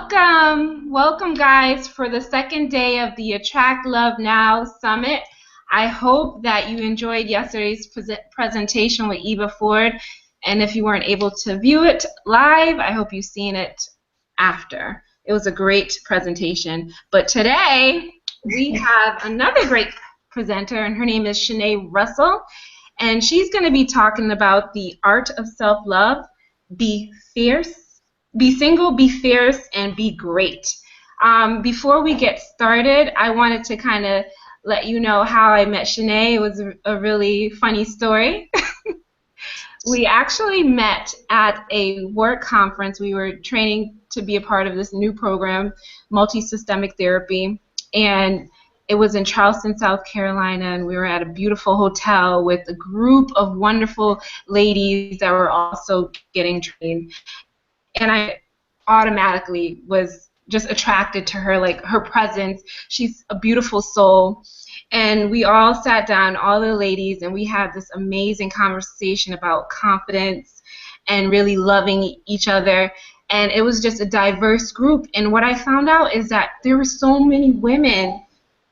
Welcome guys for the second day of the Attract Love Now Summit. I hope that you enjoyed yesterday's presentation with Eva Ford, and if you weren't able to view it live, I hope you've seen it after. It was a great presentation. But today we have another great presenter, and her name is Shanae Russell, and she's going to be talking about the art of self-love. Be fierce, be single, be fierce, and be great. Before we get started, I wanted to kind of let you know how I met Shanae. It was a really funny story. We actually met at a work conference. We were training to be a part of this new program, multi-systemic therapy, and it was in Charleston, South Carolina, and we were at a beautiful hotel with a group of wonderful ladies that were also getting trained. And I automatically was just attracted to her, like her presence. She's a beautiful soul. And we all sat down, all the ladies, and we had this amazing conversation about confidence and really loving each other. And it was just a diverse group. And what I found out is that there were so many women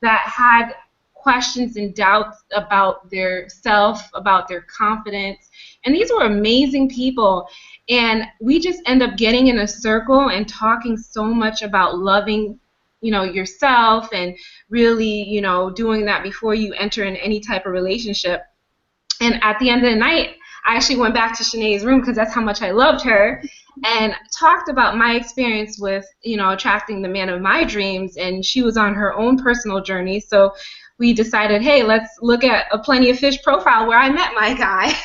that had questions and doubts about their self, about their confidence. And these were amazing people. And we just end up getting in a circle and talking so much about loving, yourself, and really, doing that before you enter in any type of relationship. And at the end of the night, I actually went back to Shanae's room because that's how much I loved her, and talked about my experience with, attracting the man of my dreams. And she was on her own personal journey. So we decided, hey, let's look at a Plenty of Fish profile where I met my guy.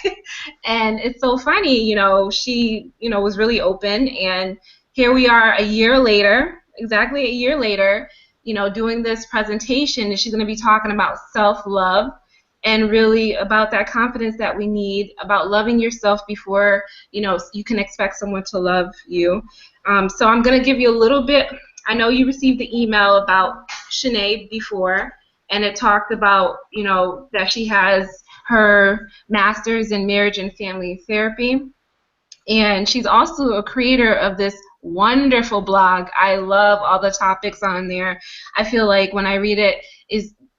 And it's so funny, she, was really open. And here we are a year later, exactly a year later, doing this presentation. And she's going to be talking about self-love and really about that confidence that we need, about loving yourself before, you can expect someone to love you. So I'm going to give you a little bit. I know you received the email about Shanae before, and it talked about, that she has her master's in marriage and family therapy. And she's also a creator of this wonderful blog. I love all the topics on there. I feel like when I read it,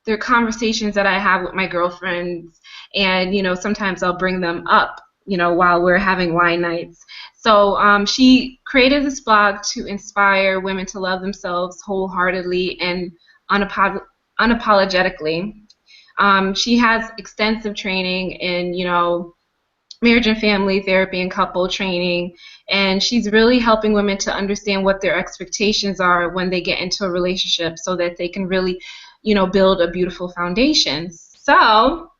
they're conversations that I have with my girlfriends, and, sometimes I'll bring them up, while we're having wine nights. So she created this blog to inspire women to love themselves wholeheartedly and unapologetically. She has extensive training in, marriage and family therapy and couple training, and she's really helping women to understand what their expectations are when they get into a relationship so that they can really, build a beautiful foundation. So,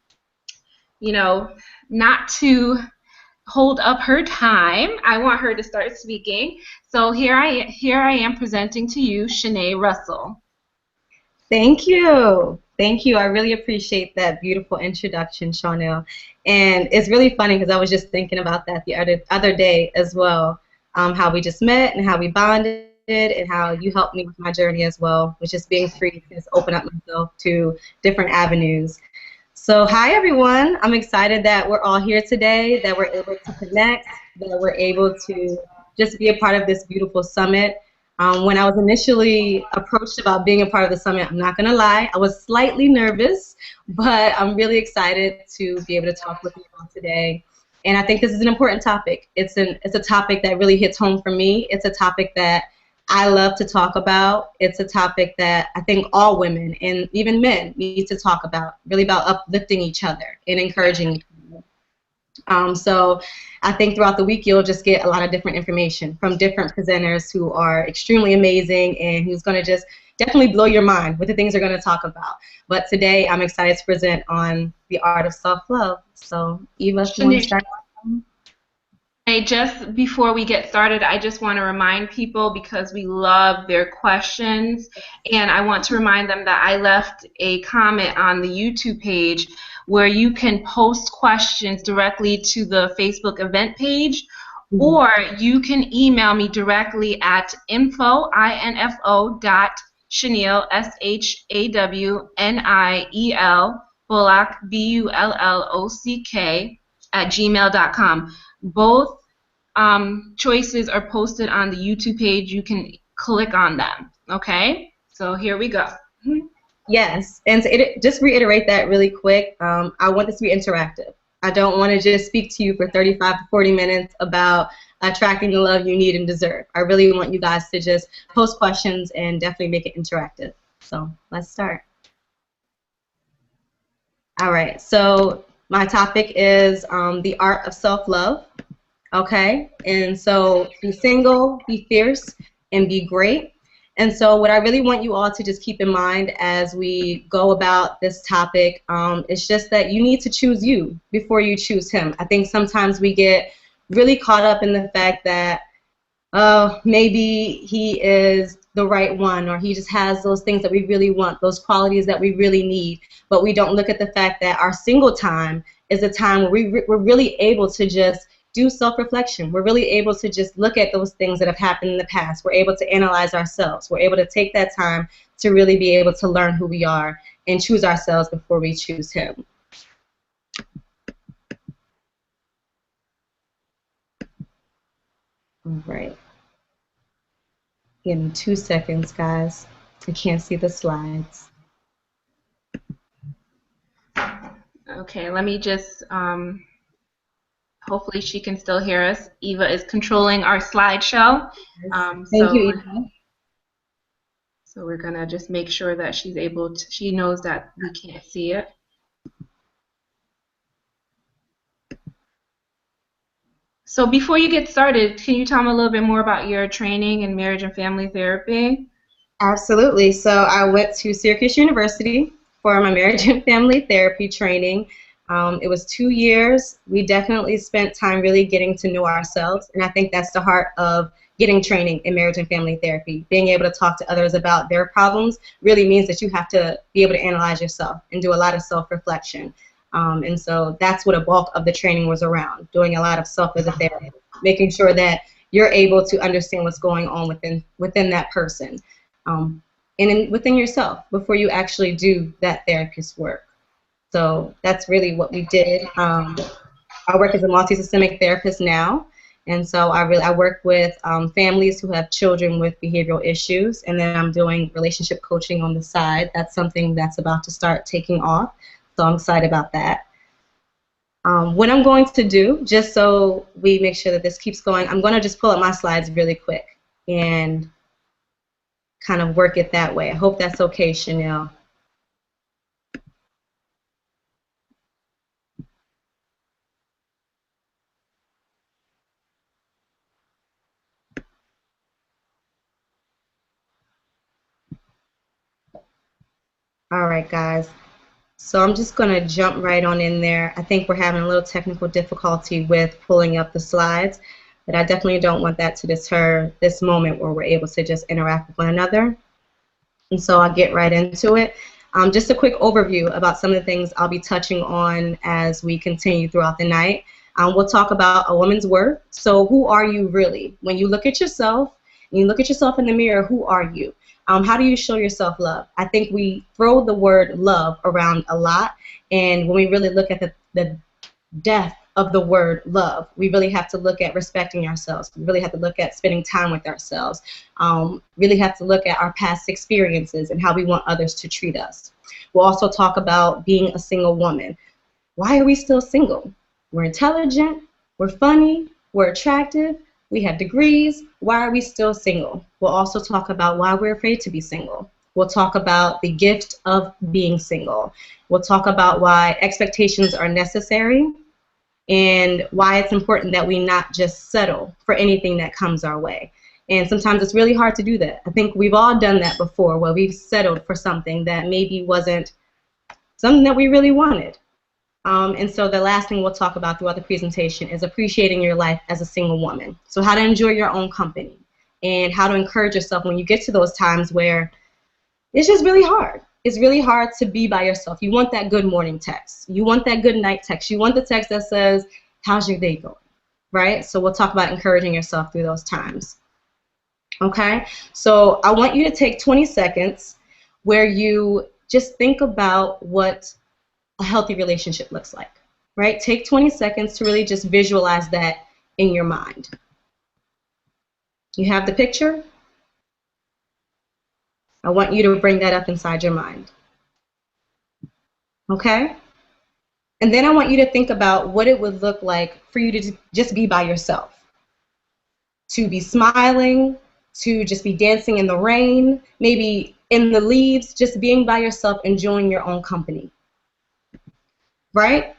not to hold up her time, I want her to start speaking. So here I am presenting to you Shanae Russell. Thank you. Thank you. I really appreciate that beautiful introduction, Chanel. And it's really funny because I was just thinking about that the other day as well, how we just met and how we bonded and how you helped me with my journey as well, which is being free to just open up myself to different avenues. So hi, everyone. I'm excited that we're all here today, that we're able to connect, that we're able to just be a part of this beautiful summit. When I was initially approached about being a part of the summit, I'm not going to lie, I was slightly nervous, but I'm really excited to be able to talk with you all today. And I think this is an important topic. It's a topic that really hits home for me. It's a topic that I love to talk about. It's a topic that I think all women and even men need to talk about, really about uplifting each other and encouraging each other. So I think throughout the week you'll just get a lot of different information from different presenters who are extremely amazing and who's going to just definitely blow your mind with the things they're going to talk about. But today I'm excited to present on the art of self-love. So Eva, if you want to start? Hey, just before we get started, I just want to remind people, because we love their questions, and I want to remind them that I left a comment on the YouTube page where you can post questions directly to the Facebook event page, or you can email me directly at info.shaniel, SHAWNIEL, Bullock, BULLOCK, @gmail.com. Both choices are posted on the YouTube page. You can click on them. Okay? So here we go. Yes, and to just reiterate that really quick, I want this to be interactive. I don't want to just speak to you for 35 to 40 minutes about attracting the love you need and deserve. I really want you guys to just post questions and definitely make it interactive. So let's start. All right, so my topic is the art of self-love. Okay, and so be single, be fierce, and be great. And so what I really want you all to just keep in mind as we go about this topic is just that you need to choose you before you choose him. I think sometimes we get really caught up in the fact that maybe he is the right one, or he just has those things that we really want, those qualities that we really need, but we don't look at the fact that our single time is a time where we're really able to just do self-reflection. We're really able to just look at those things that have happened in the past. We're able to analyze ourselves. We're able to take that time to really be able to learn who we are and choose ourselves before we choose him. All right. Give me 2 seconds, guys. I can't see the slides. Okay, let me just, hopefully she can still hear us. Eva is controlling our slideshow. Thank you, Eva. So we're going to just make sure that she's able to, she knows that we can't see it. So before you get started, can you tell me a little bit more about your training in marriage and family therapy? Absolutely. So I went to Syracuse University for my marriage and family therapy training. It was 2 years. We definitely spent time really getting to know ourselves, and I think that's the heart of getting training in marriage and family therapy. Being able to talk to others about their problems really means that you have to be able to analyze yourself and do a lot of self-reflection. And so that's what a bulk of the training was around, doing a lot of self-visit therapy, making sure that you're able to understand what's going on within that person. And within yourself before you actually do that therapist work. So that's really what we did. I work as a multi-systemic therapist now, and so I work with families who have children with behavioral issues, and then I'm doing relationship coaching on the side. That's something that's about to start taking off, so I'm excited about that. What I'm going to do, just so we make sure that this keeps going, I'm going to just pull up my slides really quick and kind of work it that way. I hope that's okay, Chanel. All right, guys. So I'm just going to jump right on in there. I think we're having a little technical difficulty with pulling up the slides, but I definitely don't want that to deter this moment where we're able to just interact with one another. And so I'll get right into it. Just a quick overview about some of the things I'll be touching on as we continue throughout the night. We'll talk about a woman's worth. So who are you really? When you look at yourself, and you look at yourself in the mirror, who are you? How do you show yourself love? I think we throw the word love around a lot, and when we really look at the depth of the word love, we really have to look at respecting ourselves. We really have to look at spending time with ourselves. Really have to look at our past experiences and how we want others to treat us. We'll also talk about being a single woman. Why are we still single? We're intelligent, we're funny, we're attractive, we have degrees. Why are we still single? We'll also talk about why we're afraid to be single. We'll talk about the gift of being single. We'll talk about why expectations are necessary and why it's important that we not just settle for anything that comes our way. And sometimes it's really hard to do that. I think we've all done that before, where we've settled for something that maybe wasn't something that we really wanted. And so the last thing we'll talk about throughout the presentation is appreciating your life as a single woman. So how to enjoy your own company and how to encourage yourself when you get to those times where it's just really hard. It's really hard to be by yourself. You want that good morning text. You want that good night text. You want the text that says, how's your day going? Right? So we'll talk about encouraging yourself through those times. Okay? So I want you to take 20 seconds where you just think about what a healthy relationship looks like, right? Take 20 seconds to really just visualize that in your mind. You have the picture? I want you to bring that up inside your mind. Okay? And then I want you to think about what it would look like for you to just be by yourself. To be smiling, to just be dancing in the rain, maybe in the leaves, just being by yourself, enjoying your own company. Right?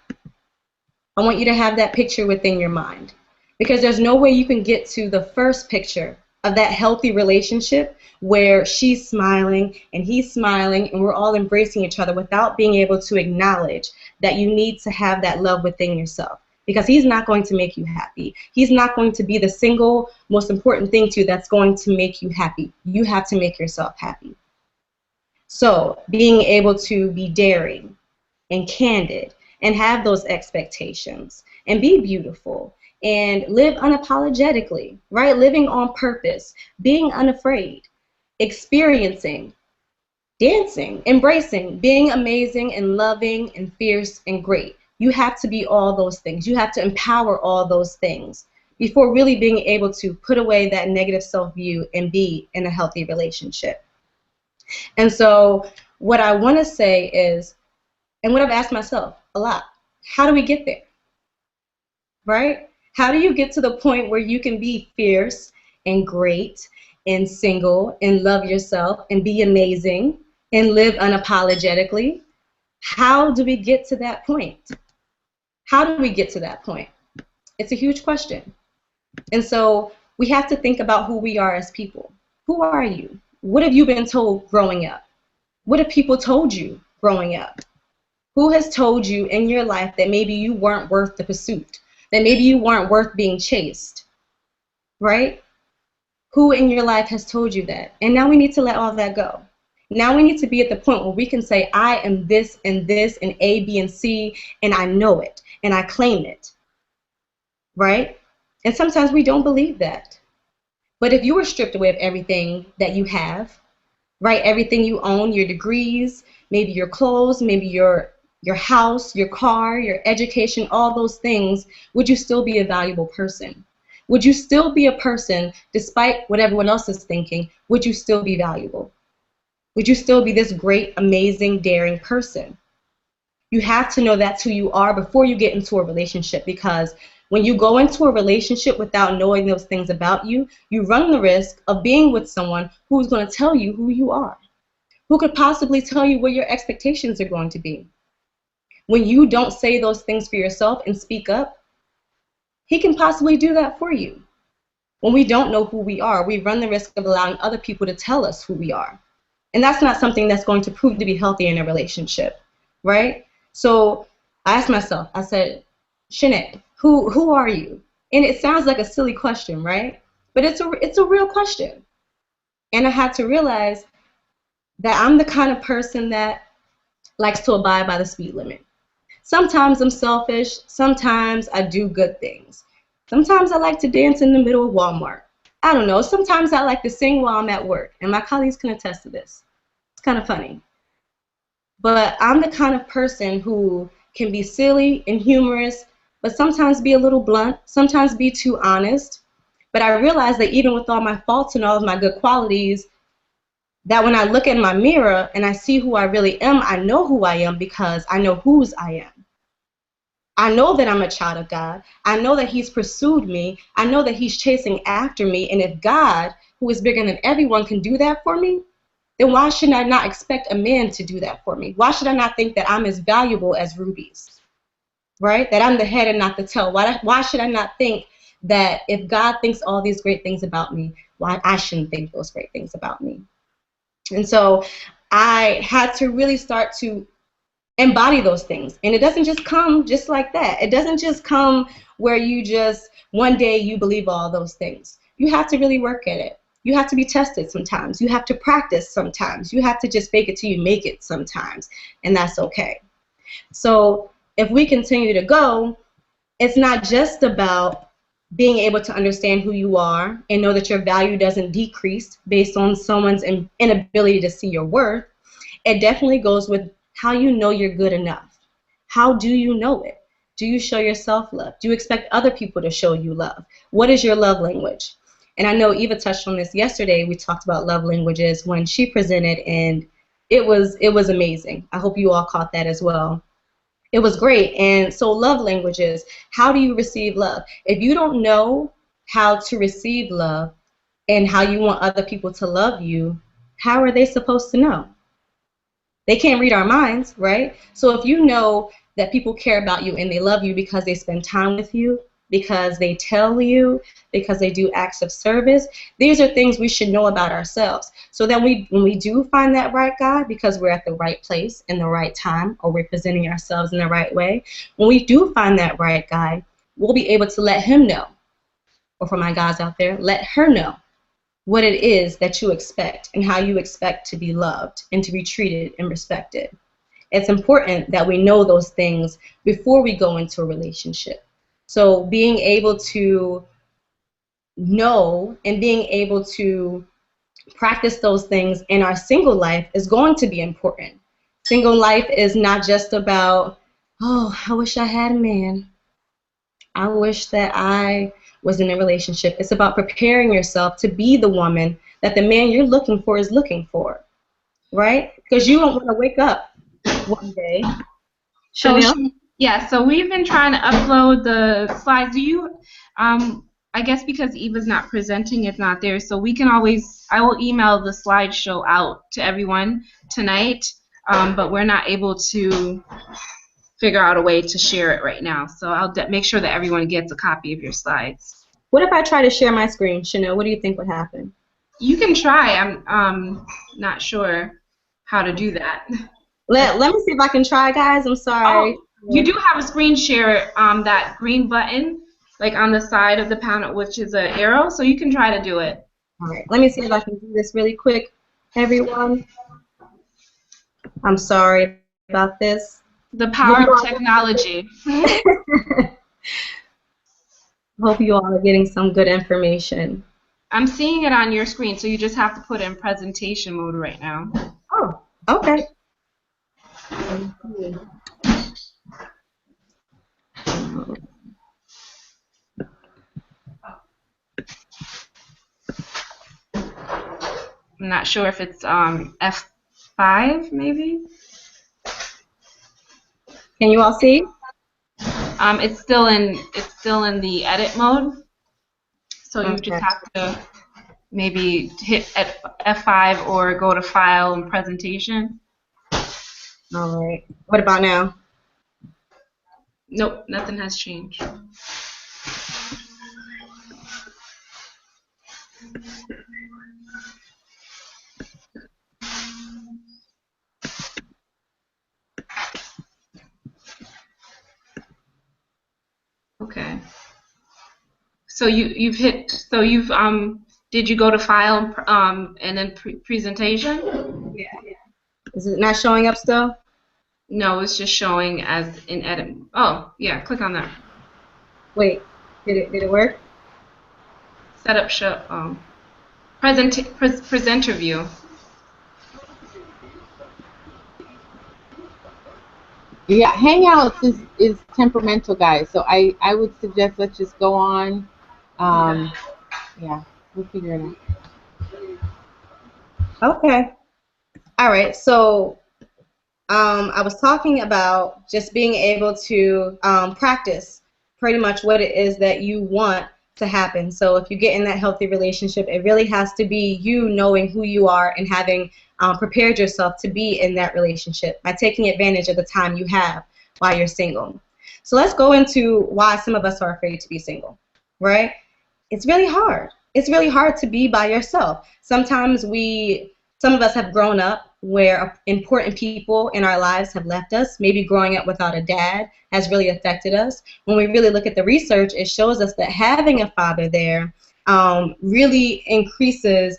I want you to have that picture within your mind, because there's no way you can get to the first picture of that healthy relationship where she's smiling and he's smiling and we're all embracing each other without being able to acknowledge that you need to have that love within yourself, because he's not going to make you happy. He's not going to be the single most important thing to you that's going to make you happy. You have to make yourself happy. So being able to be daring and candid and have those expectations and be beautiful and live unapologetically, right? Living on purpose, being unafraid, experiencing, dancing, embracing, being amazing and loving and fierce and great. You have to be all those things. You have to empower all those things before really being able to put away that negative self-view and be in a healthy relationship. And so what I want to say is, and what I've asked myself a lot, how do we get there? Right? How do you get to the point where you can be fierce and great and single and love yourself and be amazing and live unapologetically? How do we get to that point? How do we get to that point? It's a huge question. And so we have to think about who we are as people. Who are you? What have you been told growing up? What have people told you growing up? Who has told you in your life that maybe you weren't worth the pursuit, that maybe you weren't worth being chased, right? Who in your life has told you that? And now we need to let all that go. Now we need to be at the point where we can say, I am this and this and A, B, and C, and I know it, and I claim it, right? And sometimes we don't believe that. But if you were stripped away of everything that you have, right, everything you own, your degrees, maybe your clothes, maybe your house, your car, your education, all those things, would you still be a valuable person? Would you still be a person, despite what everyone else is thinking, would you still be valuable? Would you still be this great, amazing, daring person? You have to know that's who you are before you get into a relationship, because when you go into a relationship without knowing those things about you, you run the risk of being with someone who's going to tell you who you are, who could possibly tell you what your expectations are going to be. When you don't say those things for yourself and speak up, he can possibly do that for you. When we don't know who we are, we run the risk of allowing other people to tell us who we are. And that's not something that's going to prove to be healthy in a relationship, right? So I asked myself, I said, Shanae, who are you? And it sounds like a silly question, right? But it's a real question. And I had to realize that I'm the kind of person that likes to abide by the speed limit. Sometimes I'm selfish. Sometimes I do good things. Sometimes I like to dance in the middle of Walmart. I don't know. Sometimes I like to sing while I'm at work. And my colleagues can attest to this. It's kind of funny. But I'm the kind of person who can be silly and humorous, but sometimes be a little blunt, sometimes be too honest. But I realize that even with all my faults and all of my good qualities, that when I look in my mirror and I see who I really am, I know who I am because I know whose I am. I know that I'm a child of God. I know that He's pursued me. I know that He's chasing after me. And if God, who is bigger than everyone, can do that for me, then why should I not expect a man to do that for me? Why should I not think that I'm as valuable as rubies, right? That I'm the head and not the tail? Why should I not think that if God thinks all these great things about me, why I shouldn't think those great things about me? And so I had to really start to embody those things. And it doesn't just come just like that. It doesn't just come where you just one day you believe all those things. You have to really work at it. You have to be tested sometimes. You have to practice sometimes. You have to just fake it till you make it sometimes. And that's okay. So if we continue to go, it's not just about being able to understand who you are and know that your value doesn't decrease based on someone's inability to see your worth. It definitely goes with how you know you're good enough. How do you know it? Do you show yourself love? Do you expect other people to show you love? What is your love language? And I know Eva touched on this yesterday. We talked about love languages when she presented, and it was amazing. I hope you all caught that as well. It was great. And so love languages, how do you receive love? If you don't know how to receive love and how you want other people to love you, how are they supposed to know? They can't read our minds, right? So if you know that people care about you and they love you because they spend time with you, because they tell you, because they do acts of service, these are things we should know about ourselves. So then when we do find that right guy, because we're at the right place in the right time, or we're presenting ourselves in the right way, when we do find that right guy, we'll be able to let him know, or for my guys out there, let her know what it is that you expect and how you expect to be loved and to be treated and respected. It's important that we know those things before we go into a relationship. So being able to know and being able to practice those things in our single life is going to be important. Single life is not just about, oh, I wish I had a man. I wish that I was in a relationship. It's about preparing yourself to be the woman that the man you're looking for is looking for, right? Because you don't want to wake up one day. So Chanel? yeah, so we've been trying to upload the slides. Do you, I guess because Eva's not presenting, it's not there. So we can always, I will email the slideshow out to everyone tonight, but we're not able to figure out a way to share it right now. So I'll make sure that everyone gets a copy of your slides. What if I try to share my screen, Chanel? What do you think would happen? You can try. I'm not sure how to do that. Let me see if I can try, guys. I'm sorry. Oh, you do have a screen share, that green button, like on the side of the panel, which is an arrow, so you can try to do it. All right. Let me see if I can do this really quick, everyone. I'm sorry about this. The power of technology. Hope you all are getting some good information. I'm seeing it on your screen, so you just have to put it in presentation mode right now. Oh, okay. I'm not sure if it's F5 maybe. Can you all see? It's still in the edit mode, so you Okay. just have to maybe hit F5 or go to File and Presentation. All right. What about now? Nope, nothing has changed. Okay. So you've hit. So you've Did you go to File and then Presentation? Yeah. Is it not showing up still? No, it's just showing as in edit. Oh, yeah. Click on that. Wait. Did it work? Setup show. Presenter view. Yeah, Hangouts is temperamental, guys. So I would suggest let's just go on. Yeah, we'll figure it out. Okay. All right. So I was talking about just being able to practice pretty much what it is that you want to happen. So if you get in that healthy relationship, it really has to be you knowing who you are and having prepared yourself to be in that relationship by taking advantage of the time you have while you're single. So let's go into why some of us are afraid to be single, right? It's really hard. It's really hard to be by yourself. Sometimes some of us have grown up where important people in our lives have left us. Maybe growing up without a dad has really affected us. When we really look at the research, it shows us that having a father there really increases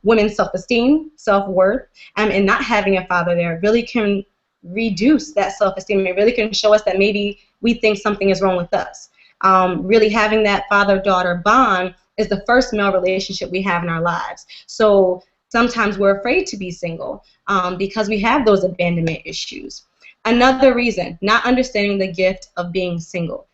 women's self-esteem, self-worth, and not having a father there really can reduce that self-esteem. It really can show us that maybe we think something is wrong with us. Really having that father-daughter bond is the first male relationship we have in our lives. So sometimes we're afraid to be single because we have those abandonment issues. Another reason, not understanding the gift of being single.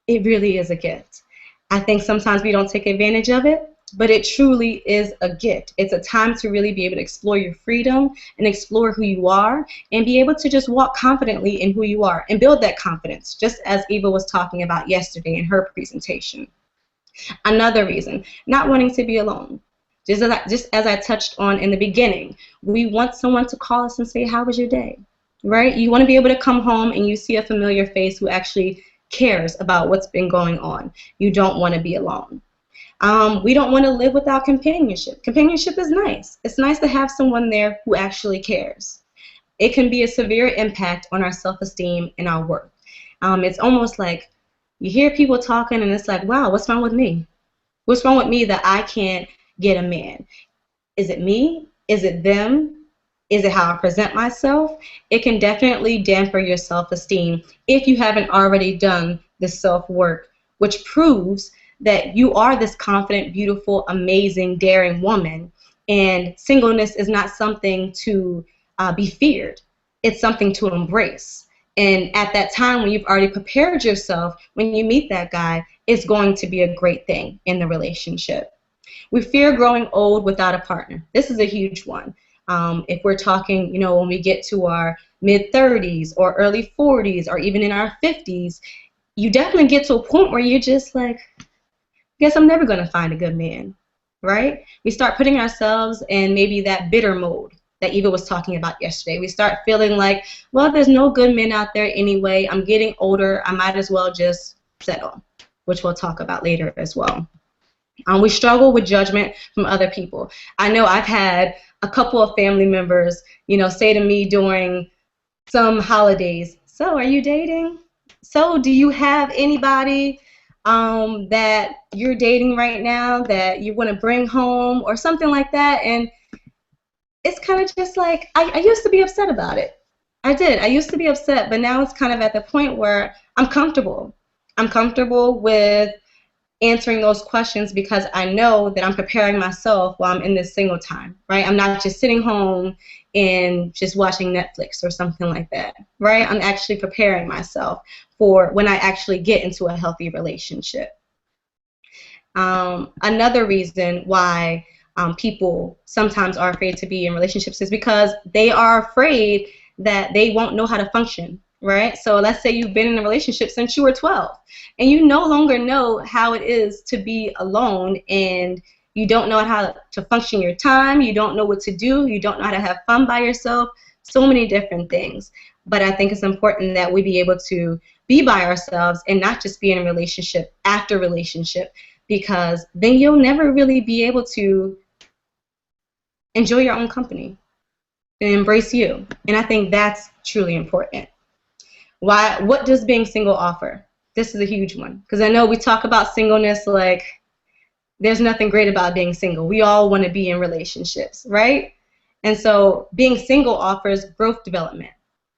It really is a gift. I think sometimes we don't take advantage of it. but it truly is a gift. It's a time to really be able to explore your freedom and explore who you are and be able to just walk confidently in who you are and build that confidence, just as Eva was talking about yesterday in her presentation. Another reason, not wanting to be alone. Just as I touched on in the beginning, we want someone to call us and say, how was your day? Right? You want to be able to come home and you see a familiar face who actually cares about what's been going on. You don't want to be alone. We don't want to live without companionship. Companionship is nice. It's nice to have someone there who actually cares. It can be a severe impact on our self-esteem and our worth. It's almost like you hear people talking and it's like, wow, what's wrong with me? What's wrong with me that I can't get a man? Is it me? Is it them? Is it how I present myself? It can definitely dampen your self-esteem if you haven't already done the self-work, which proves that you are this confident, beautiful, amazing, daring woman, and singleness is not something to be feared. It's something to embrace. And at that time when you've already prepared yourself, when you meet that guy, it's going to be a great thing in the relationship. We fear growing old without a partner. This is a huge one. If we're talking, when we get to our mid-30s or early 40s or even in our 50s, you definitely get to a point where you're just like, guess I'm never going to find a good man, right? We start putting ourselves in maybe that bitter mode that Eva was talking about yesterday. We start feeling like, well, there's no good men out there anyway. I'm getting older. I might as well just settle, which we'll talk about later as well. We struggle with judgment from other people. I know I've had a couple of family members, say to me during some holidays, so are you dating? So do you have anybody that you're dating right now that you want to bring home or something like that? And it's kind of just like, I used to be upset about it. I did. I used to be upset, but now it's kind of at the point where I'm comfortable. I'm comfortable with answering those questions because I know that I'm preparing myself while I'm in this single time, right? I'm not just sitting home and just watching Netflix or something like that, right? I'm actually preparing myself for when I actually get into a healthy relationship. Another reason why people sometimes are afraid to be in relationships is because they are afraid that they won't know how to function, right? So let's say you've been in a relationship since you were 12 and you no longer know how it is to be alone and you don't know how to function your time, you don't know what to do, you don't know how to have fun by yourself, so many different things. But I think it's important that we be able to be by ourselves and not just be in a relationship after relationship, because then you'll never really be able to enjoy your own company and embrace you. And I think that's truly important. What does being single offer? This is a huge one, because I know we talk about singleness like there's nothing great about being single. We all want to be in relationships, right? And so being single offers growth development.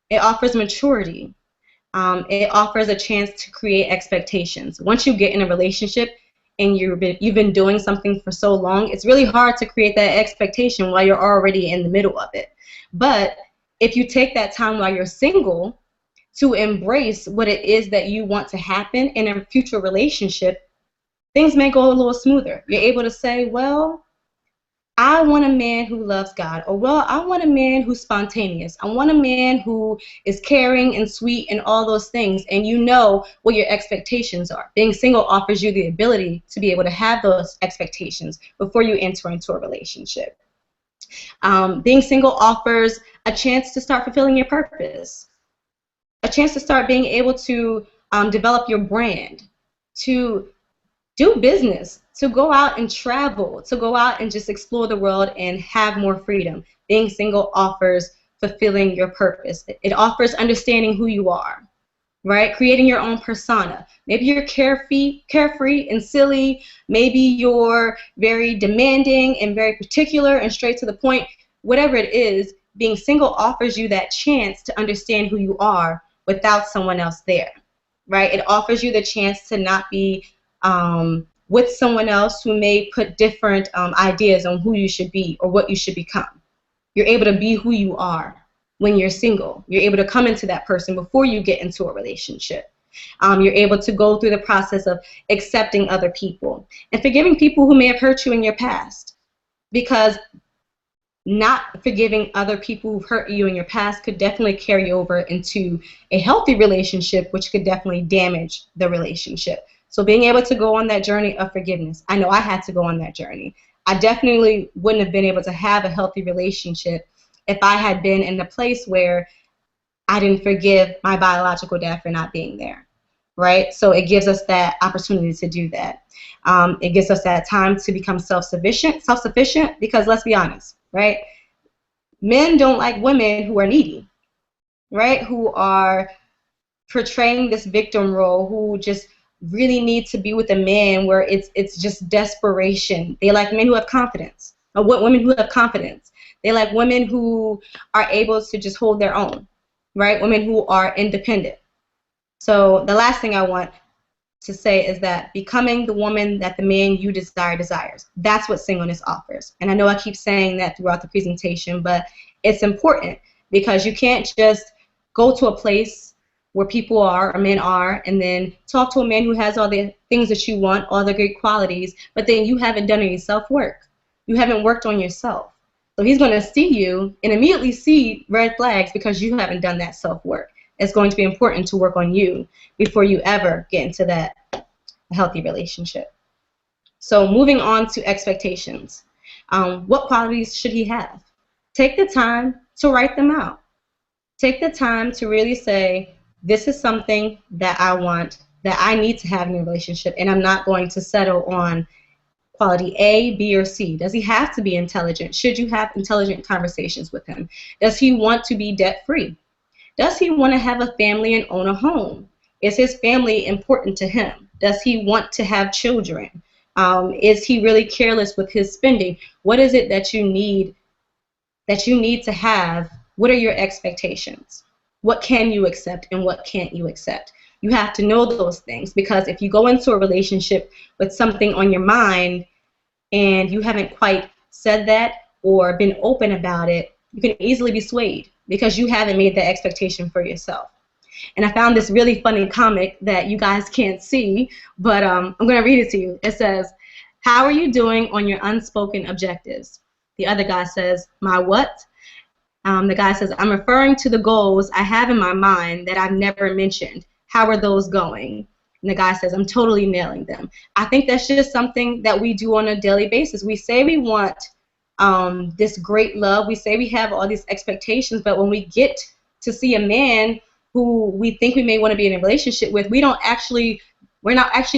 It offers maturity. It offers a chance to create expectations. Once you get in a relationship and you've been doing something for so long, it's really hard to create that expectation while you're already in the middle of it. But if you take that time while you're single to embrace what it is that you want to happen in a future relationship, things may go a little smoother. You're able to say, well, I want a man who loves God, or well, I want a man who's spontaneous. I want a man who is caring and sweet and all those things, and you know what your expectations are. Being single offers you the ability to be able to have those expectations before you enter into a relationship. Being single offers a chance to start fulfilling your purpose, a chance to start being able to develop your brand, to do business, to go out and travel, to go out and just explore the world and have more freedom. Being single offers fulfilling your purpose. It offers understanding who you are, right? Creating your own persona. Maybe you're carefree and silly. Maybe you're very demanding and very particular and straight to the point. Whatever it is, being single offers you that chance to understand who you are without someone else there, right? It offers you the chance to not be with someone else who may put different ideas on who you should be or what you should become. You're able to be who you are when you're single. You're able to come into that person before you get into a relationship. You're able to go through the process of accepting other people and forgiving people who may have hurt you in your past. Because not forgiving other people who've hurt you in your past could definitely carry over into a healthy relationship, which could definitely damage the relationship. So being able to go on that journey of forgiveness, I know I had to go on that journey. I definitely wouldn't have been able to have a healthy relationship if I had been in the place where I didn't forgive my biological dad for not being there, right? So it gives us that opportunity to do that. It gives us that time to become self-sufficient, because let's be honest, right? Men don't like women who are needy, right? Who are portraying this victim role, who just really need to be with a man where it's just desperation. They like men who have confidence, or women who have confidence. They like women who are able to just hold their own, right? Women who are independent. So the last thing I want to say is that becoming the woman that the man you desires. That's what singleness offers. And I know I keep saying that throughout the presentation, but it's important because you can't just go to a place where people are, or men are, and then talk to a man who has all the things that you want, all the great qualities, but then you haven't done any self-work. You haven't worked on yourself. So he's going to see you and immediately see red flags because you haven't done that self-work. It's going to be important to work on you before you ever get into that healthy relationship. So moving on to expectations. What qualities should he have? Take the time to write them out. Take the time to really say, this is something that I want, that I need to have in a relationship, and I'm not going to settle on quality A, B, or C. Does he have to be intelligent? Should you have intelligent conversations with him? Does he want to be debt-free? Does he want to have a family and own a home? Is his family important to him? Does he want to have children? Is he really careless with his spending? What is it that you need to have? What are your expectations? What can you accept and what can't you accept? You have to know those things, because if you go into a relationship with something on your mind and you haven't quite said that or been open about it, you can easily be swayed because you haven't made that expectation for yourself. And I found this really funny comic that you guys can't see, but I'm going to read it to you. It says, "How are you doing on your unspoken objectives?" The other guy says, "My what?" The guy says, "I'm referring to the goals I have in my mind that I've never mentioned. How are those going?" And the guy says, "I'm totally nailing them." I think that's just something that we do on a daily basis. We say we want this great love. We say we have all these expectations, but when we get to see a man who we think we may want to be in a relationship with, we're not actually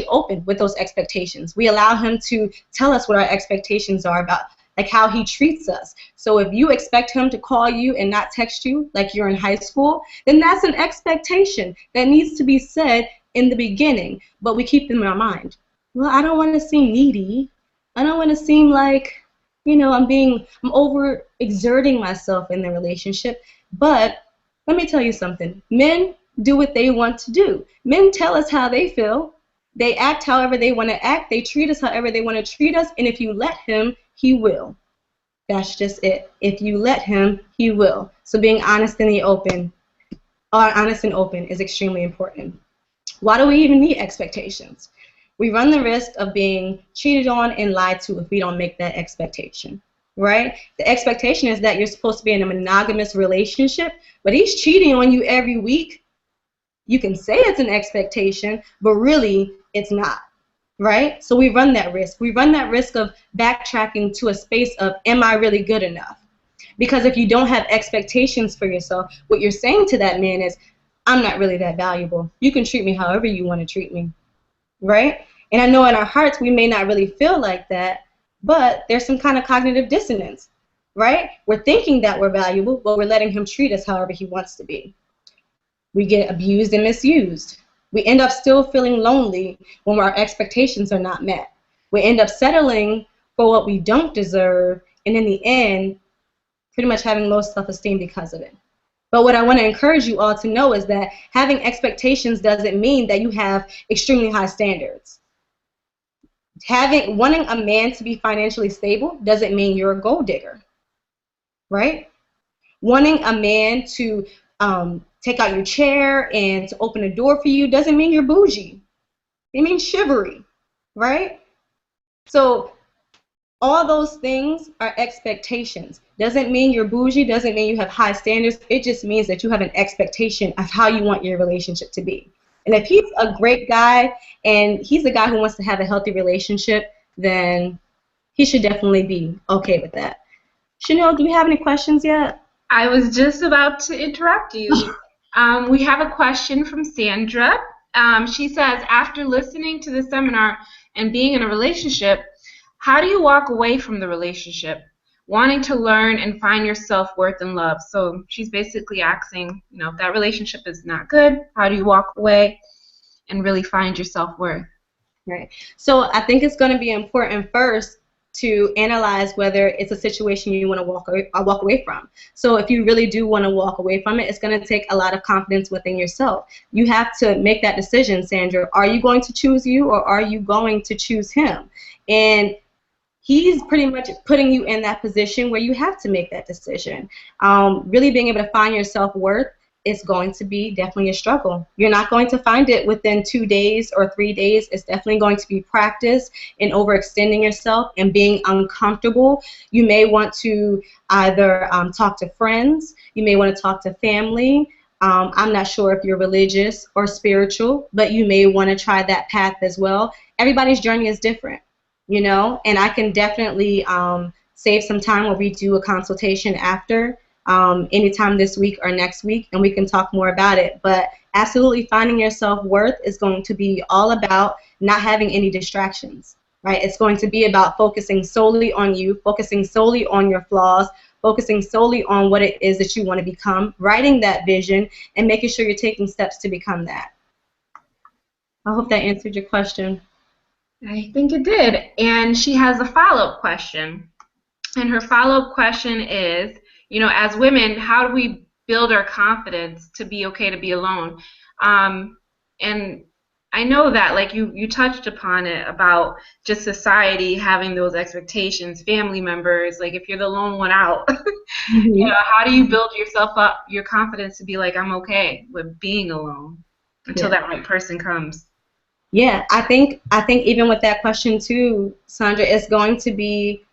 open with those expectations. We allow him to tell us what our expectations are about, like how he treats us. So if you expect him to call you and not text you like you're in high school, then that's an expectation that needs to be said in the beginning, but we keep them in our mind. Well, I don't want to seem needy. I don't want to seem like, I'm over exerting myself in the relationship. But let me tell you something. Men do what they want to do. Men tell us how they feel. They act however they want to act. They treat us however they want to treat us. And if you let him, he will. That's just it. If you let him, he will. So being honest and open is extremely important. Why do we even need expectations? We run the risk of being cheated on and lied to if we don't make that expectation, right? The expectation is that you're supposed to be in a monogamous relationship, but he's cheating on you every week. You can say it's an expectation, but really it's not, right? So we run that risk. We run that risk of backtracking to a space of, am I really good enough? Because if you don't have expectations for yourself, what you're saying to that man is, I'm not really that valuable. You can treat me however you want to treat me, right? And I know in our hearts we may not really feel like that, but there's some kind of cognitive dissonance, right? We're thinking that we're valuable, but we're letting him treat us however he wants to be. We get abused and misused. We end up still feeling lonely when our expectations are not met. We end up settling for what we don't deserve, and in the end, pretty much having low self-esteem because of it. But what I want to encourage you all to know is that having expectations doesn't mean that you have extremely high standards. Wanting a man to be financially stable doesn't mean you're a gold digger, right? Wanting a man to take out your chair and to open a door for you doesn't mean you're bougie. It means chivalry, right? So all those things are expectations. Doesn't mean you're bougie, doesn't mean you have high standards. It just means that you have an expectation of how you want your relationship to be. And if he's a great guy and he's a guy who wants to have a healthy relationship, then he should definitely be okay with that. Chanel, do you have any questions yet? I was just about to interrupt you. We have a question from Sandra. She says, after listening to the seminar and being in a relationship, how do you walk away from the relationship, wanting to learn and find your self-worth and love? So she's basically asking, if that relationship is not good, how do you walk away and really find your self-worth? Right. So I think it's going to be important first to analyze whether it's a situation you want to walk away from. So if you really do want to walk away from it, it's going to take a lot of confidence within yourself. You have to make that decision, Sandra. Are you going to choose you or are you going to choose him? And he's pretty much putting you in that position where you have to make that decision. Really being able to find your self-worth is going to be definitely a struggle. You're not going to find it within 2 days or 3 days. It's definitely going to be practice in overextending yourself and being uncomfortable. You may want to either talk to friends. You may want to talk to family. I'm not sure if you're religious or spiritual, but you may want to try that path as well. Everybody's journey is different, and I can definitely save some time where we do a consultation after. Anytime this week or next week, and we can talk more about it. But absolutely finding your self-worth is going to be all about not having any distractions, right? It's going to be about focusing solely on you, focusing solely on your flaws, focusing solely on what it is that you want to become, writing that vision, and making sure you're taking steps to become that. I hope that answered your question. I think it did. And she has a follow-up question. And her follow-up question is, as women, how do we build our confidence to be okay to be alone? And I know that, like you touched upon it about just society having those expectations, family members, like if you're the lone one out, how do you build yourself up, your confidence to be like, I'm okay with being alone until that right person comes? Yeah, I think even with that question too, Sandra, it's going to be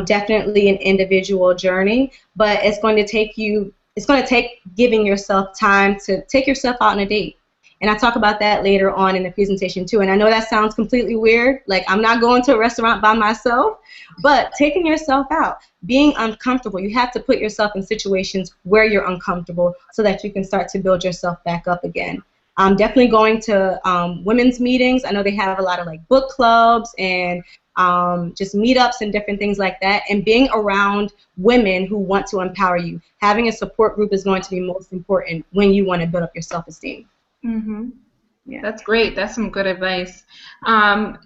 definitely an individual journey, but it's going to take giving yourself time to take yourself out on a date. And I talk about that later on in the presentation too. And I know that sounds completely weird, like I'm not going to a restaurant by myself, but taking yourself out, being uncomfortable. You have to put yourself in situations where you're uncomfortable so that you can start to build yourself back up again. Definitely going to women's meetings. I know they have a lot of like book clubs and just meetups and different things like that, and being around women who want to empower you. Having a support group is going to be most important when you want to build up your self-esteem. Mm-hmm. Yeah. That's great. That's some good advice.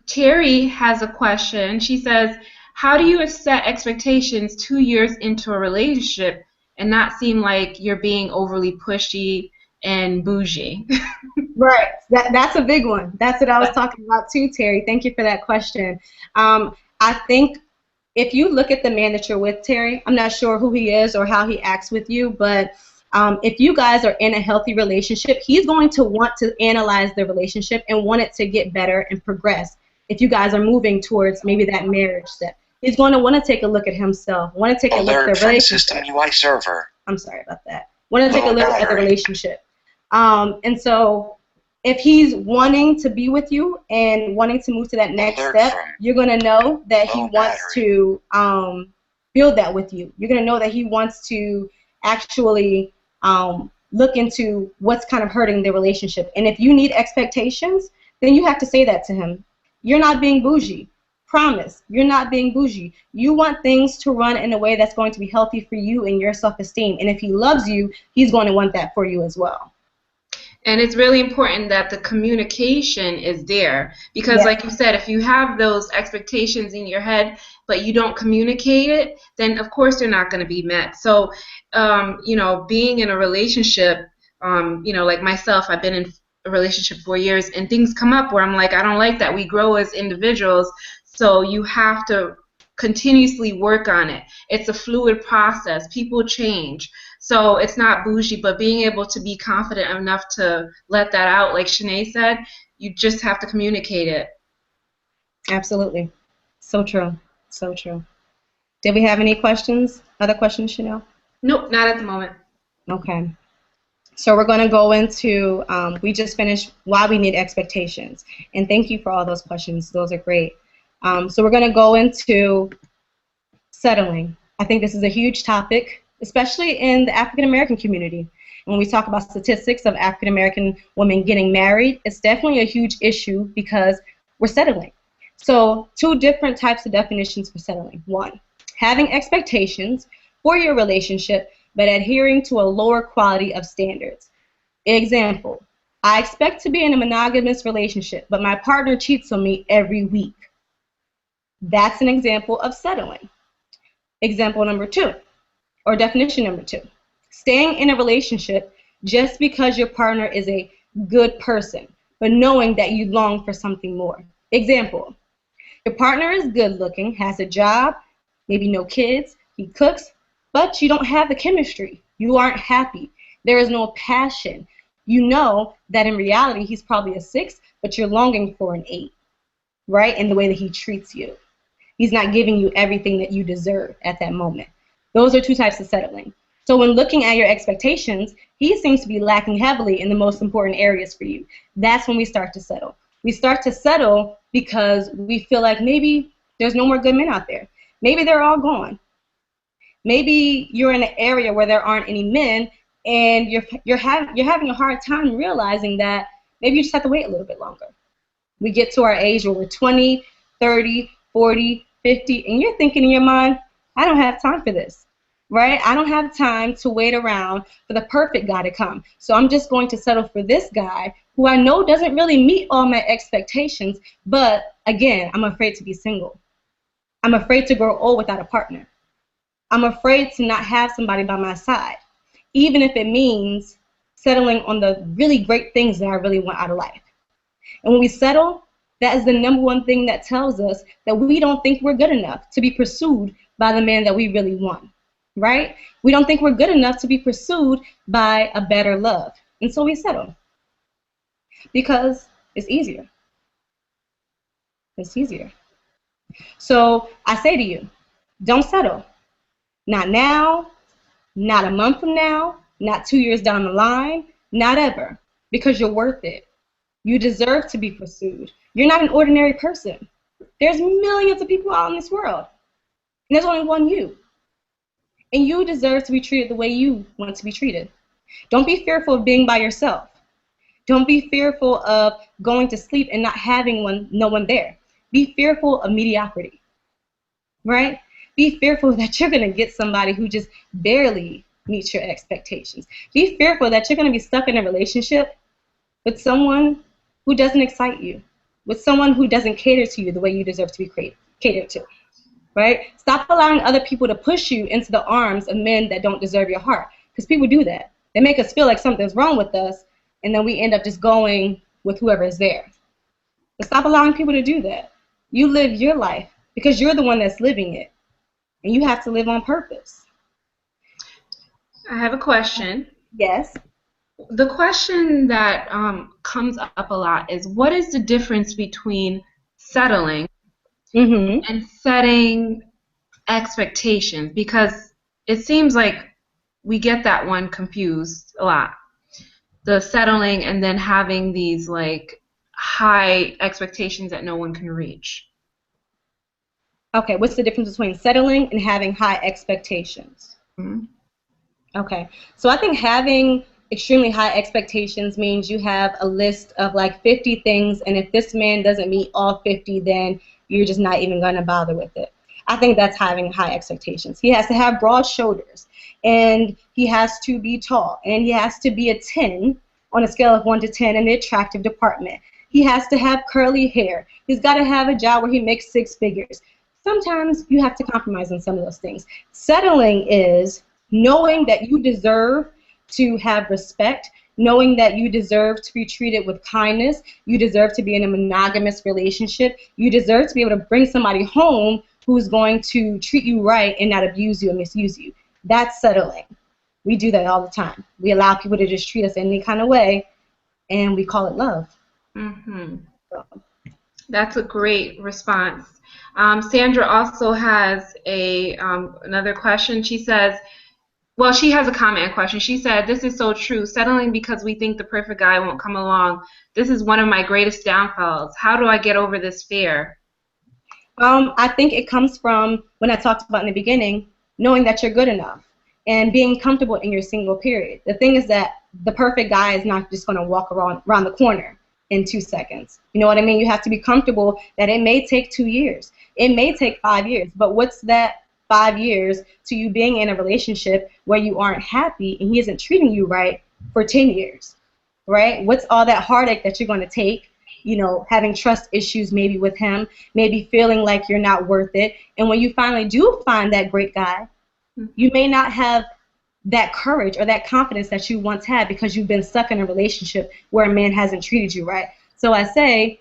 Terry has a question. She says, how do you set expectations 2 years into a relationship and not seem like you're being overly pushy and bougie? Right. That's a big one. That's what I was talking about too, Terry. Thank you for that question. I think if you look at the man that you're with, Terry, I'm not sure who he is or how he acts with you, but if you guys are in a healthy relationship, he's going to want to analyze the relationship and want it to get better and progress. If you guys are moving towards maybe that marriage step, he's going to want to take a look at himself, want to take a look at the relationship. System UI server. I'm sorry about that. Want to take a look at the relationship. And so if he's wanting to be with you and wanting to move to that next step, you're going to know that he wants to build that with you. You're going to know that he wants to actually look into what's kind of hurting the relationship. And if you need expectations, then you have to say that to him. You're not being bougie. Promise, you're not being bougie. You want things to run in a way that's going to be healthy for you and your self-esteem. And if he loves you, he's going to want that for you as well. And it's really important that the communication is there because, like you said, if you have those expectations in your head but you don't communicate it, then of course they're not going to be met. So, being in a relationship, like myself, I've been in a relationship for years, and things come up where I'm like, I don't like that. We grow as individuals, so you have to continuously work on it. It's a fluid process. People change. So it's not bougie, but being able to be confident enough to let that out, like Shanae said, you just have to communicate it. Absolutely. So true. So true. Did we have any questions? Other questions, Chanel? Nope, not at the moment. Okay. So we're going to go into, we just finished why we need expectations. And thank you for all those questions. Those are great. So we're going to go into settling. I think this is a huge topic, especially in the African American community. When we talk about statistics of African American women getting married, it's definitely a huge issue because we're settling. So two different types of definitions for settling. One, having expectations for your relationship, but adhering to a lower quality of standards. Example, I expect to be in a monogamous relationship, but my partner cheats on me every week. That's an example of settling. Example number two, or definition number two, staying in a relationship just because your partner is a good person, but knowing that you long for something more. Example, your partner is good looking, has a job, maybe no kids, he cooks, but you don't have the chemistry. You aren't happy. There is no passion. You know that in reality he's probably a 6, but you're longing for an 8, right? In the way that he treats you. He's not giving you everything that you deserve at that moment. Those are two types of settling. So when looking at your expectations, he seems to be lacking heavily in the most important areas for you. That's when we start to settle. We start to settle because we feel like maybe there's no more good men out there. Maybe they're all gone. Maybe you're in an area where there aren't any men, and you're having a hard time realizing that maybe you just have to wait a little bit longer. We get to our age where we're 20, 30, 40, 50, and you're thinking in your mind, I don't have time for this, right? I don't have time to wait around for the perfect guy to come. So I'm just going to settle for this guy who I know doesn't really meet all my expectations, but again, I'm afraid to be single. I'm afraid to grow old without a partner. I'm afraid to not have somebody by my side, even if it means settling on the really great things that I really want out of life. And when we settle, that is the number one thing that tells us that we don't think we're good enough to be pursued by the man that we really want, right? We don't think we're good enough to be pursued by a better love. And so we settle because it's easier. It's easier. So I say to you, don't settle. Not now, not a month from now, not 2 years down the line, not ever, because you're worth it. You deserve to be pursued. You're not an ordinary person. There's millions of people out in this world, and there's only one you. And you deserve to be treated the way you want to be treated. Don't be fearful of being by yourself. Don't be fearful of going to sleep and not having no one there. Be fearful of mediocrity, right? Be fearful that you're going to get somebody who just barely meets your expectations. Be fearful that you're going to be stuck in a relationship with someone who doesn't excite you, with someone who doesn't cater to you the way you deserve to be catered to, right? Stop allowing other people to push you into the arms of men that don't deserve your heart, because people do that. They make us feel like something's wrong with us, and then we end up just going with whoever is there. But stop allowing people to do that. You live your life because you're the one that's living it, and you have to live on purpose. I have a question. Yes. The question that comes up a lot is, what is the difference between settling and setting expectations? Because it seems like we get that one confused a lot. The settling and then having these like high expectations that no one can reach. Okay, what's the difference between settling and having high expectations? Mm-hmm. Okay, so I think having extremely high expectations means you have a list of like 50 things, and if this man doesn't meet all 50, then you're just not even going to bother with it. I think that's having high expectations. He has to have broad shoulders, and he has to be tall, and he has to be a 10 on a scale of 1 to 10 in the attractive department. He has to have curly hair. He's got to have a job where he makes 6 figures. Sometimes you have to compromise on some of those things. Settling is knowing that you deserve to have respect, knowing that you deserve to be treated with kindness, you deserve to be in a monogamous relationship, you deserve to be able to bring somebody home who's going to treat you right and not abuse you and misuse you. That's settling. We do that all the time. We allow people to just treat us any kind of way, and we call it love. Mm-hmm. So. That's a great response. Sandra also has another question. She says, well, she has a comment and question. She said, this is so true. Settling because we think the perfect guy won't come along. This is one of my greatest downfalls. How do I get over this fear? I think it comes from when I talked about in the beginning, knowing that you're good enough and being comfortable in your single period. The thing is that the perfect guy is not just going to walk around the corner in 2 seconds. You know what I mean? You have to be comfortable that it may take 2 years. It may take 5 years. But what's that 5 years to you being in a relationship where you aren't happy and he isn't treating you right for 10 years, right? What's all that heartache that you're going to take? You know, having trust issues maybe with him, maybe feeling like you're not worth it. And when you finally do find that great guy, you may not have that courage or that confidence that you once had because you've been stuck in a relationship where a man hasn't treated you right. So I say,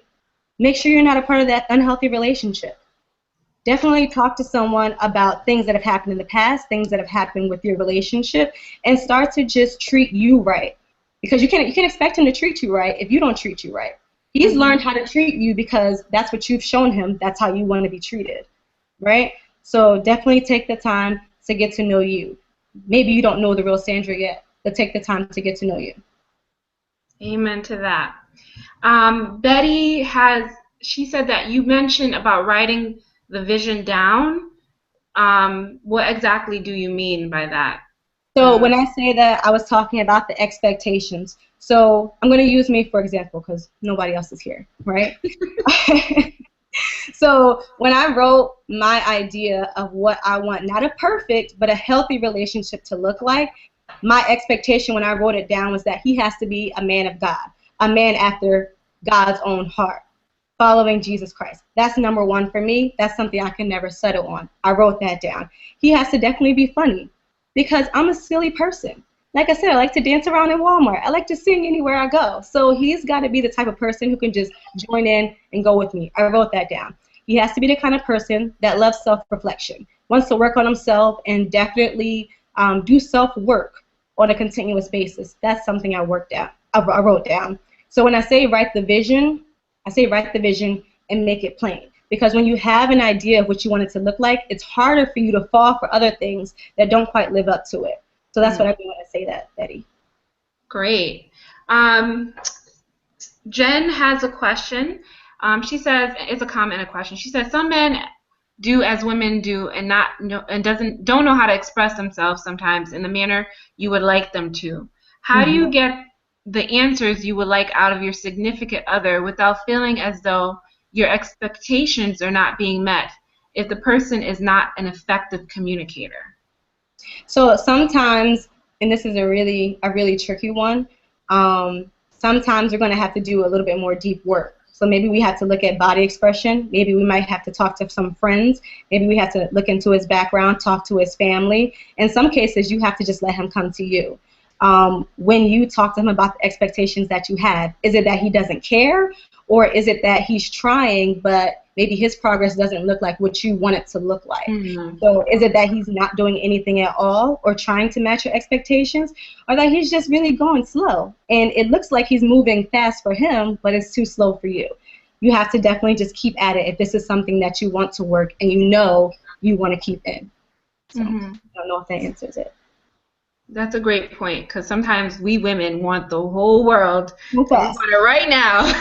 make sure you're not a part of that unhealthy relationship. Definitely talk to someone about things that have happened in the past, things that have happened with your relationship, and start to just treat you right. Because you can't expect him to treat you right if you don't treat you right. He's learned how to treat you because that's what you've shown him. That's how you want to be treated, right? So definitely take the time to get to know you. Maybe you don't know the real Sandra yet, but take the time to get to know you. Amen to that. Betty she said that you mentioned about writing the vision down. What exactly do you mean by that? So when I say that, I was talking about the expectations. So I'm going to use me for example because nobody else is here, right? So when I wrote my idea of what I want, not a perfect, but a healthy relationship to look like, my expectation when I wrote it down was that he has to be a man of God, a man after God's own heart, following Jesus Christ. That's number one for me. That's something I can never settle on. I wrote that down. He has to definitely be funny because I'm a silly person. Like I said, I like to dance around in Walmart. I like to sing anywhere I go. So he's got to be the type of person who can just join in and go with me. I wrote that down. He has to be the kind of person that loves self-reflection, wants to work on himself, and definitely do self-work on a continuous basis. That's something I wrote down. So when I say write the vision, I say write the vision and make it plain. Because when you have an idea of what you want it to look like, it's harder for you to fall for other things that don't quite live up to it. So that's what I mean when I say that, Betty. Great. Jen has a question. She says, it's a comment and a question. She says, some men do as women do and don't know how to express themselves sometimes in the manner you would like them to. How do you get the answers you would like out of your significant other without feeling as though your expectations are not being met if the person is not an effective communicator? So sometimes, and this is a really tricky one, sometimes we're going to have to do a little bit more deep work. So maybe we have to look at body expression. Maybe we might have to talk to some friends. Maybe we have to look into his background, talk to his family. In some cases, you have to just let him come to you. When you talk to him about the expectations that you had, is it that he doesn't care, or is it that he's trying, but maybe his progress doesn't look like what you want it to look like? So is it that he's not doing anything at all or trying to match your expectations, or that he's just really going slow and it looks like he's moving fast for him, but it's too slow for you? You have to definitely just keep at it if this is something that you want to work and you know you want to keep in. So I don't know if that answers it. That's a great point, because sometimes we women want the whole world. We want it right now.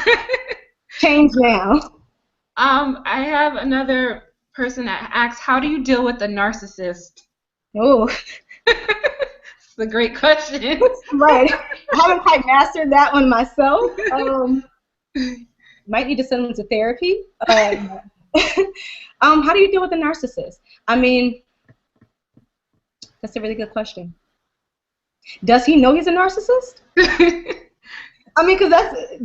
Change now. I have another person that asks, how do you deal with a narcissist? Oh. It's a great question. Right. I haven't quite mastered that one myself. Might need to send them to therapy. How do you deal with a narcissist? I mean, that's a really good question. Does he know he's a narcissist? I mean, because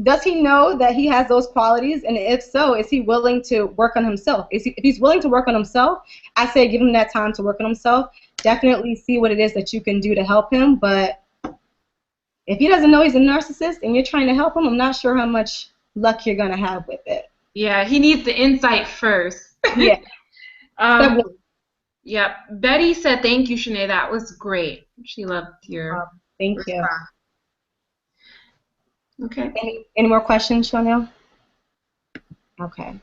does he know that he has those qualities? And if so, is he willing to work on himself? If he's willing to work on himself, I say give him that time to work on himself. Definitely see what it is that you can do to help him. But if he doesn't know he's a narcissist and you're trying to help him, I'm not sure how much luck you're going to have with it. Yeah, he needs the insight first. Yeah. Yep. Betty said, thank you, Shanae. That was great. She loved your Thank you. response. Okay. Any more questions, Chanel? Okay.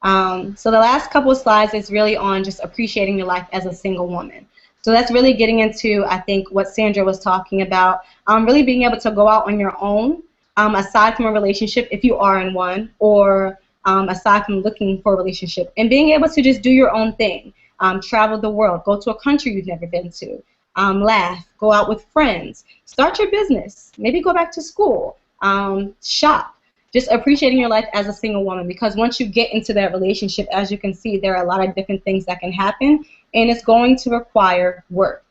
So the last couple of slides is really on just appreciating your life as a single woman. So that's really getting into, I think, what Sandra was talking about, really being able to go out on your own, aside from a relationship, if you are in one, or aside from looking for a relationship, and being able to just do your own thing, travel the world, go to a country you've never been to, laugh, go out with friends, start your business, maybe go back to school, shop. Just appreciating your life as a single woman, because once you get into that relationship, as you can see, there are a lot of different things that can happen, and it's going to require work.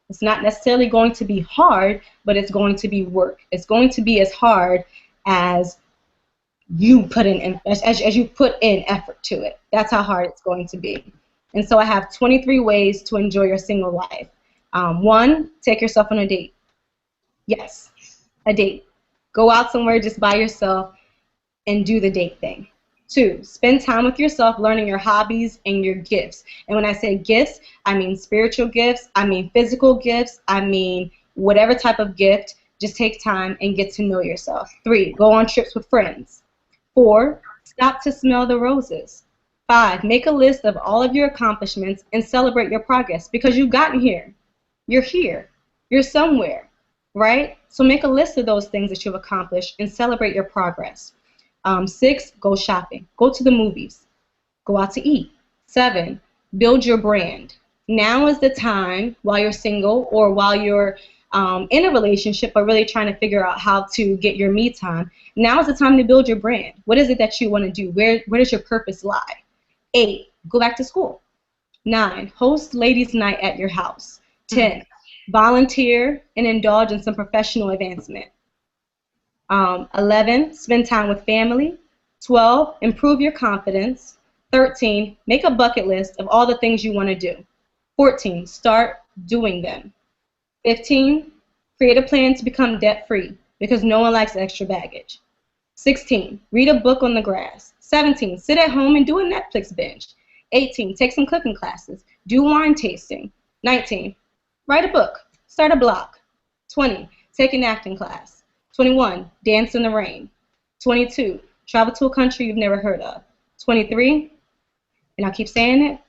It's not necessarily going to be hard, but it's going to be work. It's going to be as hard as you put in as you put in effort to it. That's how hard it's going to be. And so I have 23 ways to enjoy your single life. 1, take yourself on a date. Yes, a date. Go out somewhere just by yourself and do the date thing. 2, spend time with yourself learning your hobbies and your gifts. And when I say gifts, I mean spiritual gifts, I mean physical gifts, I mean whatever type of gift. Just take time and get to know yourself. 3, go on trips with friends. 4, stop to smell the roses. 5, make a list of all of your accomplishments and celebrate your progress, because you've gotten here. You're here. You're somewhere, right? So make a list of those things that you've accomplished and celebrate your progress. 6, go shopping. Go to the movies. Go out to eat. 7, build your brand. Now is the time, while you're single or while you're in a relationship but really trying to figure out how to get your me time, now is the time to build your brand. What is it that you want to do? Where does your purpose lie? 8, go back to school. 9, host ladies' night at your house. 10, volunteer and indulge in some professional advancement. 11, spend time with family. 12, improve your confidence. 13, make a bucket list of all the things you want to do. 14, start doing them. 15, create a plan to become debt-free, because no one likes extra baggage. 16, read a book on the grass. 17, sit at home and do a Netflix binge. 18, take some cooking classes. Do wine tasting. 19, write a book. Start a blog. 20, take an acting class. 21, dance in the rain. 22, travel to a country you've never heard of. 23, and I'll keep saying it,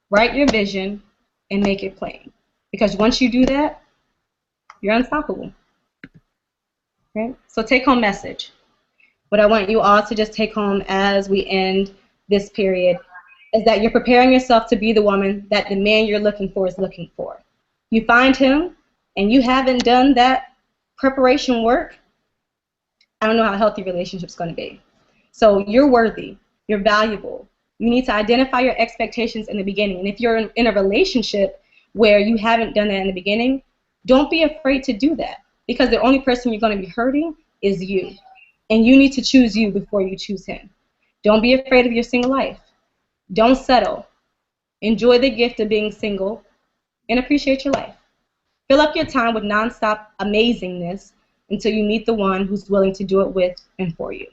write your vision and make it plain. Because once you do that, you're unstoppable. Okay? So take home message. What I want you all to just take home as we end this period is that you're preparing yourself to be the woman that the man you're looking for is looking for. You find him and you haven't done that preparation work, I don't know how a healthy relationship's going to be. So you're worthy. You're valuable. You need to identify your expectations in the beginning. And if you're in a relationship where you haven't done that in the beginning, don't be afraid to do that, because the only person you're going to be hurting is you. And you need to choose you before you choose him. Don't be afraid of your single life. Don't settle. Enjoy the gift of being single and appreciate your life. Fill up your time with nonstop amazingness until you meet the one who's willing to do it with and for you.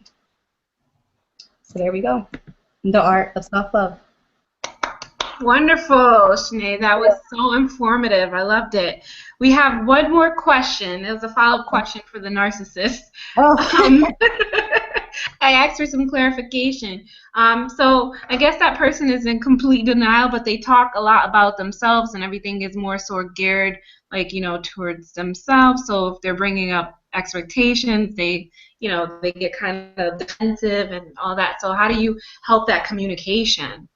So there we go. The art of self-love. Wonderful, Shanae. That was so informative. I loved it. We have one more question. It was a follow-up question for the narcissist. Oh. I asked for some clarification. So I guess that person is in complete denial, but they talk a lot about themselves, and everything is more so geared, like, towards themselves. So if they're bringing up expectations, they get kind of defensive and all that. So how do you help that communication?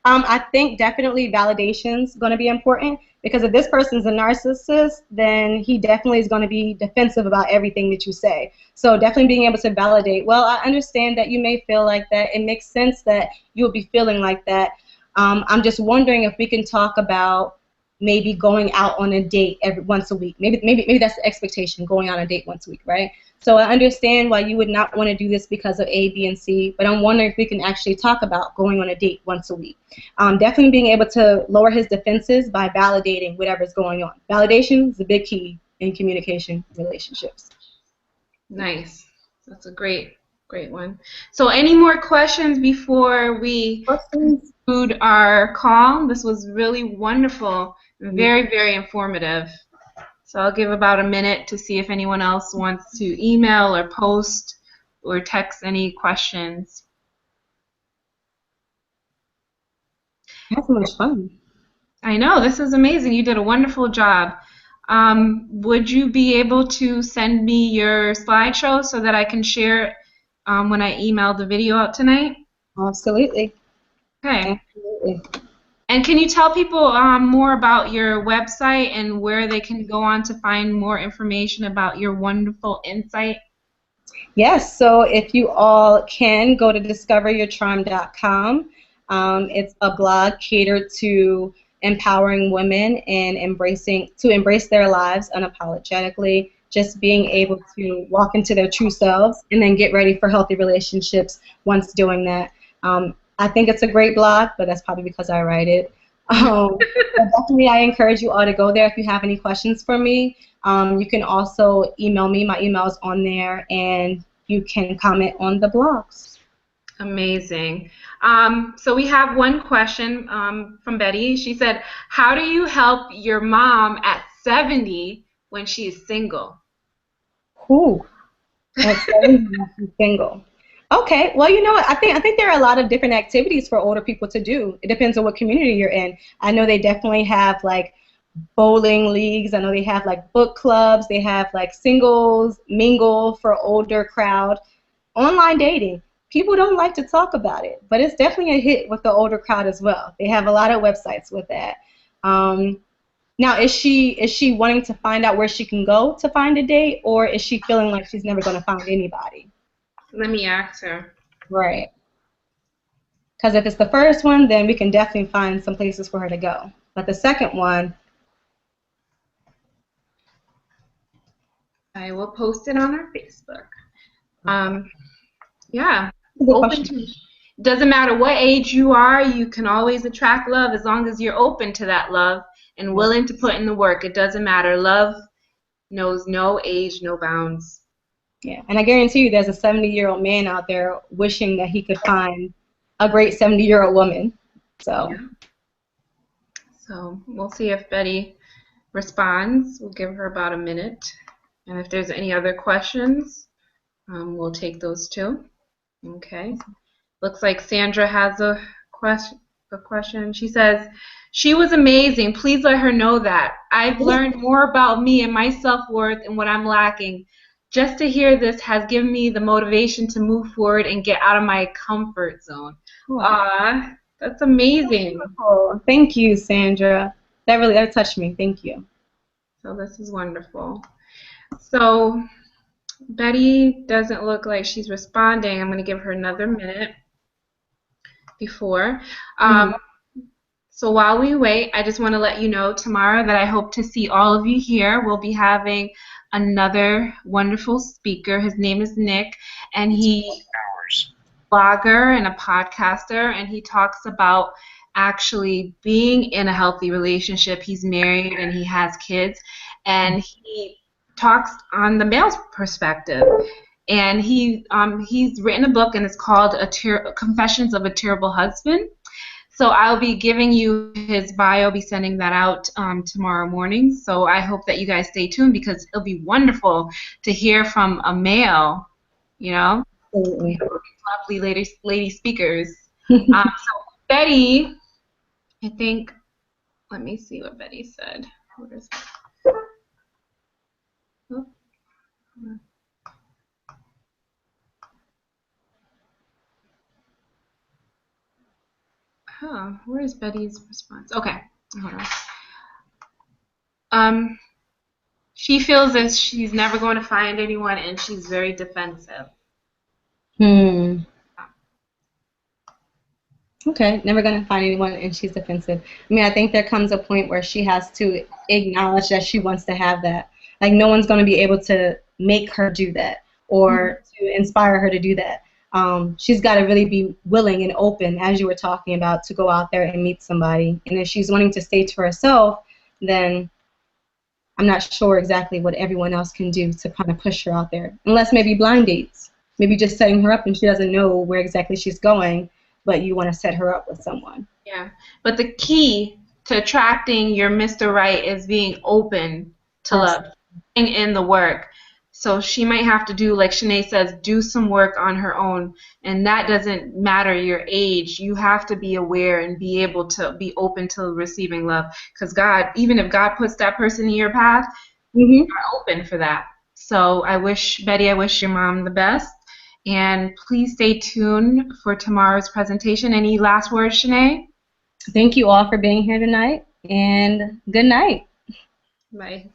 I think definitely validation's going to be important, because if this person's a narcissist, then he definitely is going to be defensive about everything that you say. So definitely being able to validate, well, I understand that you may feel like that. It makes sense that you would be feeling like that. I'm just wondering if we can talk about maybe going out on a date once a week. Maybe that's the expectation, going on a date once a week, right? So I understand why you would not want to do this because of A, B, and C, but I'm wondering if we can actually talk about going on a date once a week. Definitely being able to lower his defenses by validating whatever's going on. Validation is a big key in communication relationships. Nice. That's a great Great one. So any more questions before we conclude our call? This was really wonderful, very, very informative. So I'll give about a minute to see if anyone else wants to email or post or text any questions. That's so much fun. I know, this is amazing. You did a wonderful job. Would you be able to send me your slideshow so that I can share it when I email the video out tonight? Absolutely. Okay. Absolutely. And can you tell people more about your website and where they can go on to find more information about your wonderful insight? Yes, so if you all can go to discoveryourcharm.com. It's a blog catered to empowering women and embrace their lives unapologetically, just being able to walk into their true selves and then get ready for healthy relationships once doing that. I think it's a great blog, but that's probably because I write it. But definitely, I encourage you all to go there if you have any questions for me. You can also email me. My email is on there, and you can comment on the blogs. Amazing. So we have one question from Betty. She said, how do you help your mom at 70 when she is single? Ooh, that's single. Okay, well, you know what? I think there are a lot of different activities for older people to do. It depends on what community you're in. I know they definitely have like bowling leagues. I know they have like book clubs. They have like singles, mingle for older crowd. Online dating. People don't like to talk about it, but it's definitely a hit with the older crowd as well. They have a lot of websites with that. Now, is she wanting to find out where she can go to find a date, or is she feeling like she's never going to find anybody? Let me ask her. Right. Because if it's the first one, then we can definitely find some places for her to go. But the second one, I will post it on our Facebook. Yeah, open to. Doesn't matter what age you are, you can always attract love as long as you're open to that love and willing to put in the work. It doesn't matter. Love knows no age, no bounds. Yeah, and I guarantee you there's a 70-year-old man out there wishing that he could find a great 70-year-old woman. So. Yeah. So we'll see if Betty responds. We'll give her about a minute. And if there's any other questions, we'll take those too. Okay. Looks like Sandra has a question. She says, she was amazing. Please let her know that. I've learned more about me and my self-worth and what I'm lacking. Just to hear this has given me the motivation to move forward and get out of my comfort zone. Aw, that's amazing. Oh, thank you, Sandra. That touched me. Thank you. So this is wonderful. So Betty doesn't look like she's responding. I'm going to give her another minute before. So while we wait, I just want to let you know tomorrow that I hope to see all of you here. We'll be having another wonderful speaker. His name is Nick, and he's a blogger and a podcaster, and he talks about actually being in a healthy relationship. He's married and he has kids, and he talks on the male's perspective. And he's written a book, and it's called Confessions of a Terrible Husband. So I'll be giving you his bio, be sending that out tomorrow morning. So I hope that you guys stay tuned because it'll be wonderful to hear from a male, you know, lovely lady speakers. So Betty, I think, let me see what Betty said. Where is Betty's response? Okay, hold on. She feels as she's never going to find anyone, and she's very defensive. Okay, never going to find anyone, and she's defensive. I mean, I think there comes a point where she has to acknowledge that she wants to have that. Like, no one's going to be able to make her do that or to inspire her to do that. She's got to really be willing and open, as you were talking about, to go out there and meet somebody. And if she's wanting to stay to herself, then I'm not sure exactly what everyone else can do to kind of push her out there, unless maybe blind dates. maybe just setting her up and she doesn't know where exactly she's going, but you want to set her up with someone. Yeah. But the key to attracting your Mr. Right is being open to love, putting in the work. So she might have to do, like Shanae says, do some work on her own. And that doesn't matter your age. You have to be aware and be able to be open to receiving love. Because God, even if God puts that person in your path, you're open for that. So Betty, I wish your mom the best. And please stay tuned for tomorrow's presentation. Any last words, Shanae? Thank you all for being here tonight, and good night. Bye.